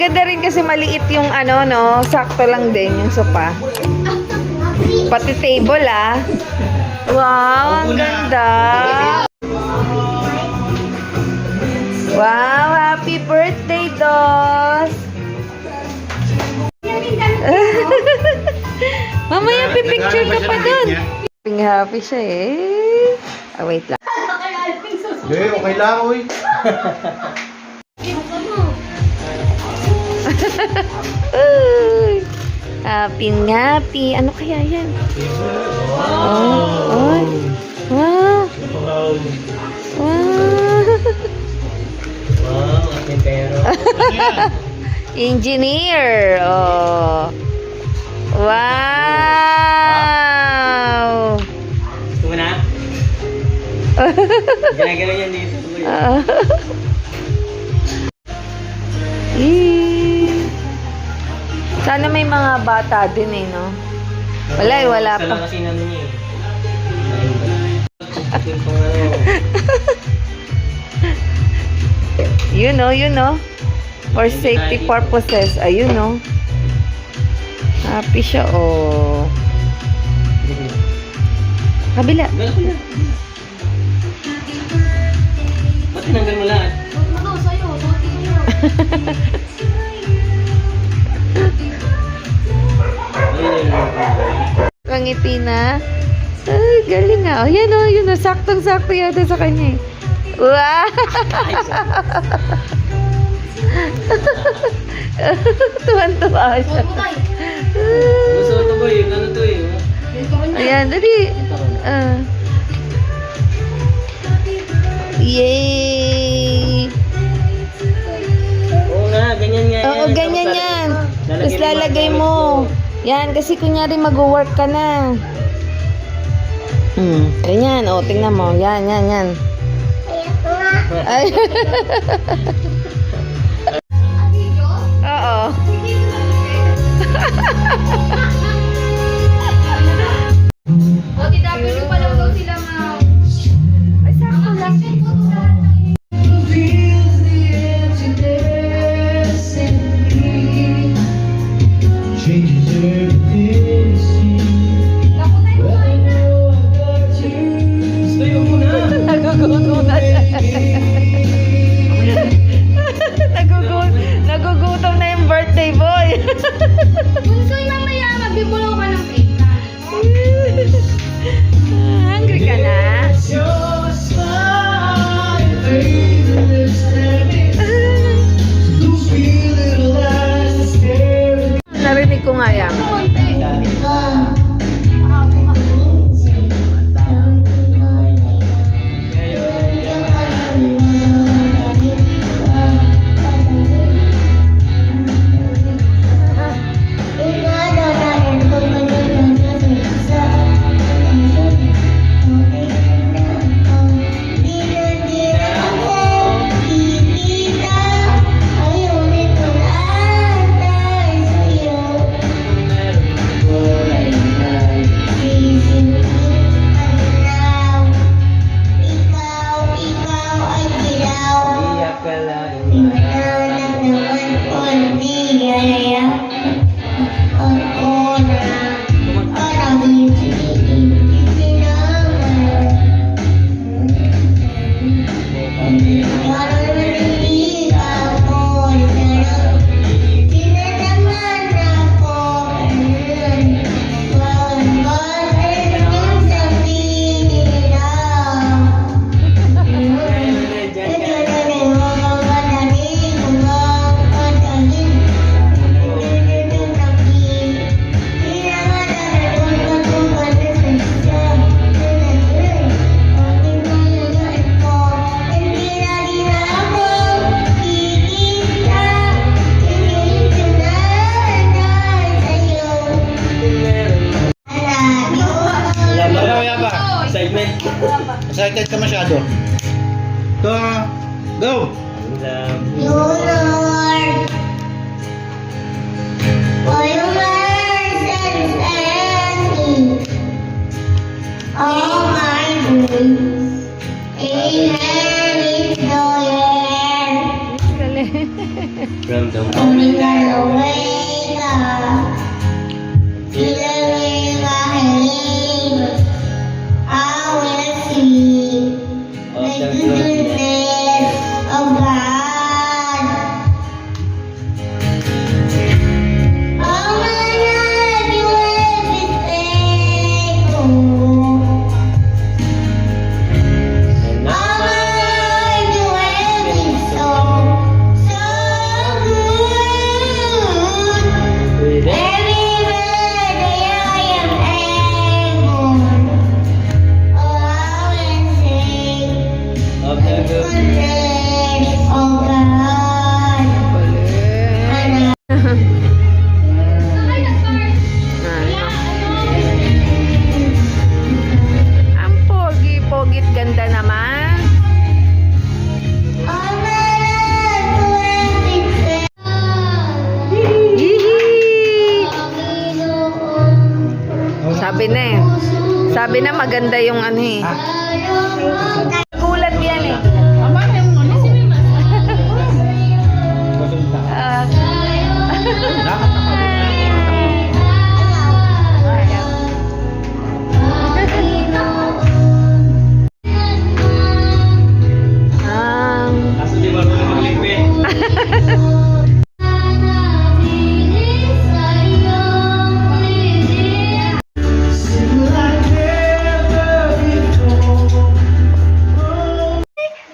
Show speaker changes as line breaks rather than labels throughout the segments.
Maganda rin kasi maliit yung ano, no? Sakto lang din yung sopa. Pati table, ah. Wow, ang ganda. Wow, happy birthday, Dos. Mamaya pipicture ka pa dun. Happy siya eh. Ah, wait lang.
Hindi, okay lang, uy.
Happy. Ano kaya yan? Oh. Wow.
Wow, pero.
Engineer. Oh. Wow.
Gusto mo na? Gala-gala yan dito.
Sana may mga bata din eh, no? Wala pa.
Kasi namin niya
You know. For safety purposes. Ayun, no? Happy siya, oh. Kabila.
Ba't tinanggal mo lahat?
Sa'yo.
Pangiti na. Ay, galing nga. Oh, yan o, yun o. Saktong-sakto yata sa kanya eh. Wow! Tuwan-tuwa siya.
Gusto ko to boy, ano to eh.
Ayan, dali. Yay!
Oo nga, ganyan nga.
Oo, ganyan yan. Tapos lalagay mo. Yan, kasi kunyari mag-work ka na. Ganyan, o, tingnan mo. Yan. Ay. Oo.
OTW pa lang daw sila mga...
Ay, sakto lang. Nagugutom na yung birthday boy.
Gusto yung mamaya, magbibulaw ka ng cake.
Hungry ka na? Narinig ko nga yan.
Excited ka masyado. Go!
You Lord, for your mercy and me, all my days, amen is the end.
Ramdam. Of the goodness
of God. Oh my God, you have been faithful.
and
Oh my God, you have been so good.
with it.
Every day I am able. Oh, I will sing
Of the
the
goodness.
goodness of God.
Ang pogi-pogit ganda naman.
Oh my God, you have been faithful.
Hihi! Sabi na eh. Sabi na maganda yung ano eh. Gulat yan eh. Ah.
Kaso di ba ito maglimpit?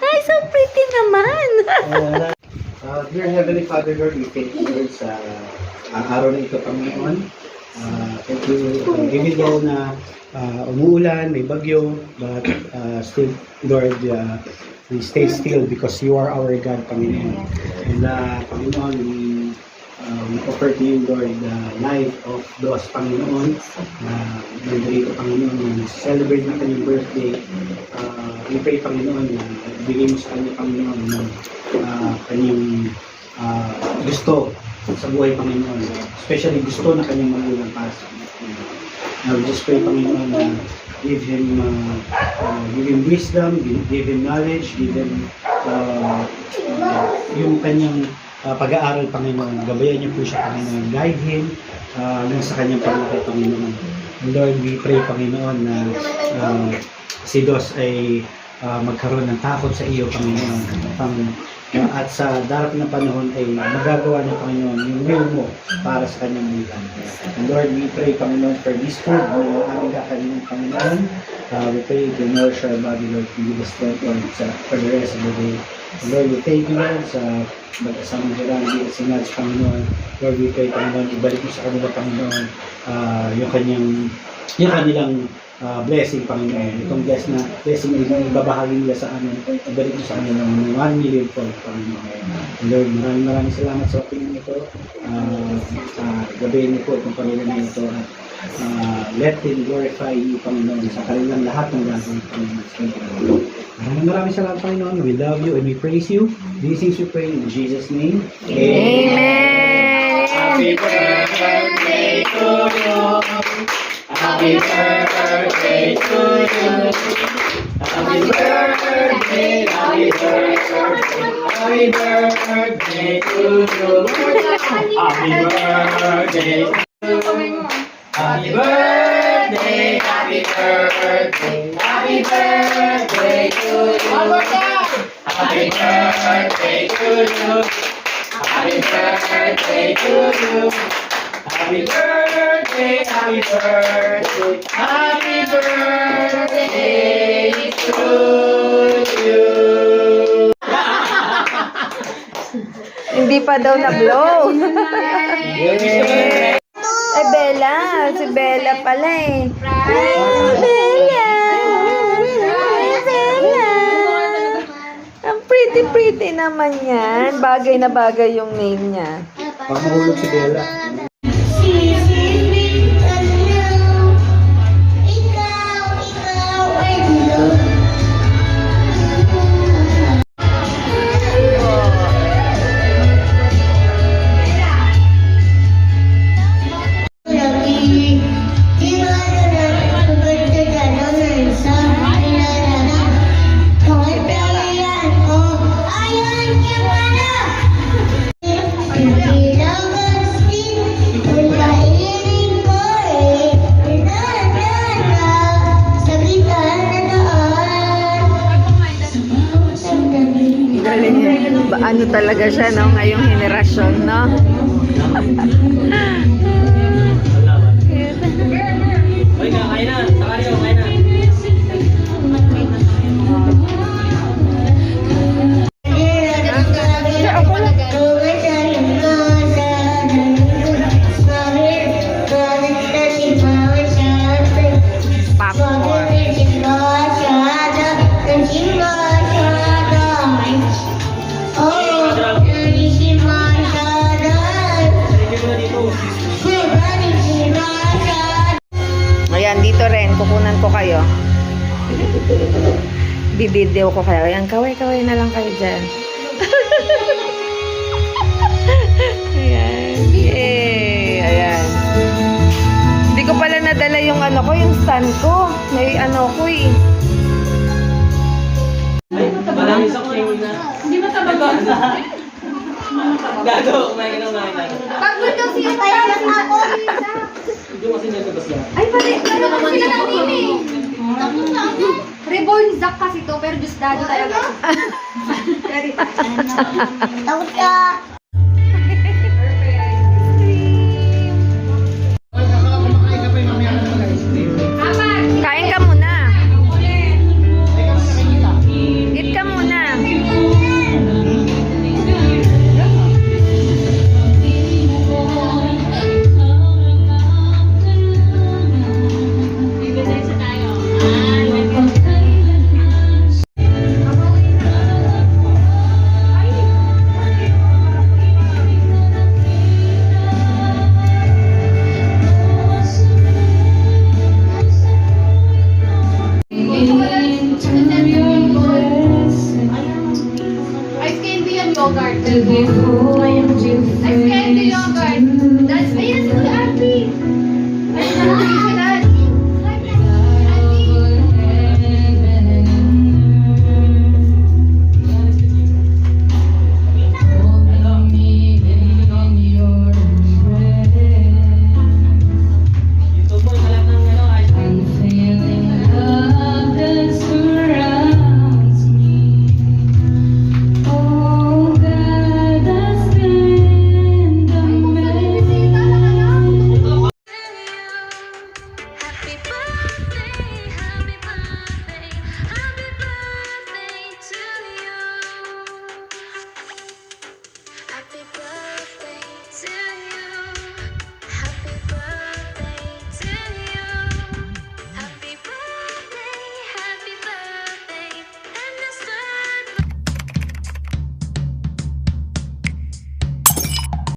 Ay, so pretty naman.
Dear Heavenly Father, Lord, we thank you Lord, sa araw na ito, Panginoon. Thank you, even though na umuulan, may bagyo, but still, Lord, we stay still because you are our God, Panginoon. And Panginoon, we offer to you, Lord, the life of those, Panginoon, nandito, Panginoon, na celebrate na kanyang birthday. We pray, Panginoon, na bigay mo sa kanya, Panginoon, ng kanyang gusto sa buhay, Panginoon. Especially gusto na kanyang magulang para sa kanya. We just pray, Panginoon, na give him wisdom, give him knowledge, give him yung kanyang pag-aaral, Panginoon. Gabayan niyo po siya, Panginoon. Guide him hanggang sa kanyang paglaki, Panginoon. And Lord, we pray, Panginoon, na si Dos ay magkaroon ng takot sa iyo, Panginoon. At sa darating na panahon ay magagawa niya, Panginoon, yung will mo para sa kanyang buhay. And Lord, we pray, Panginoon, for this food na aming kakainin, Panginoon. We pray to nourish our body, Lord, to give us strength, Lord, for the rest of the day. And Lord, we thank you, Lord, sa mag-asamang Gerandi at Sinats, Panginoon. Lord, we pray, Panginoon, ibalik mo sa kanila, Panginoon, yung kanilang blessing, Panginoon. Itong blessing na ibabahagi nila sa amin, ibalik mo sa kanila ng 1 million po, Panginoon. And Lord, maraming salamat sa opinion nito. Gabayin niyo po itong pamilya na ito at let them glorify you, Panginoon, sa kanilang lahat ng gagawin, Panginoon. Maraming salamat, Panginoon. We love you and we praise you. These things we pray in Jesus' name.
Amen.
Happy birthday to you. Happy birthday to you. Happy birthday, happy birthday, happy birthday to you. Happy birthday. Happy birthday, happy birthday, happy birthday to you. Happy birthday to you. Happy birthday to you. Happy birthday, happy birthday, happy birthday to you.
Hindi pa daw na-blow. Eh, Bella. Si Bella pala eh. Bella. Bella. Ang pretty naman yan. Bagay na bagay yung name niya.
Pag mahulog si Bella.
Sisipin ka na. Ikaw ay love. Lagi, di ba na pagkakaganon sa kanila? Kahit ayan ko, ayan ka pala.
Ano talaga siya, no? Ngayong henerasyon, no?
Oy, kain na. Sakali mo, kain na.
Popcorn.
Sige mo na dito.
Ayan, dito rin. Kukunan ko kayo. Bibideo ko kayo. Ayan, kaway-kaway na lang kayo dyan. Ayan. Yay! Ayan. Hindi ko pala nadala yung ano ko, yung stand ko. May ano ko eh.
Ay, maraming saking na. Hindi matabag ba? Gago, kumain ka na.
Pagod daw siya tayo na ako.
Hindi kasi nagtabas lang.
Ay, pare, ano naman sila ng nini? Reborn Zack kasi to, pero just daddy talaga. Takot ka.
Kain ka muna. Eat ka muna.
Ice candy and yogurt. Ice candy yogurt.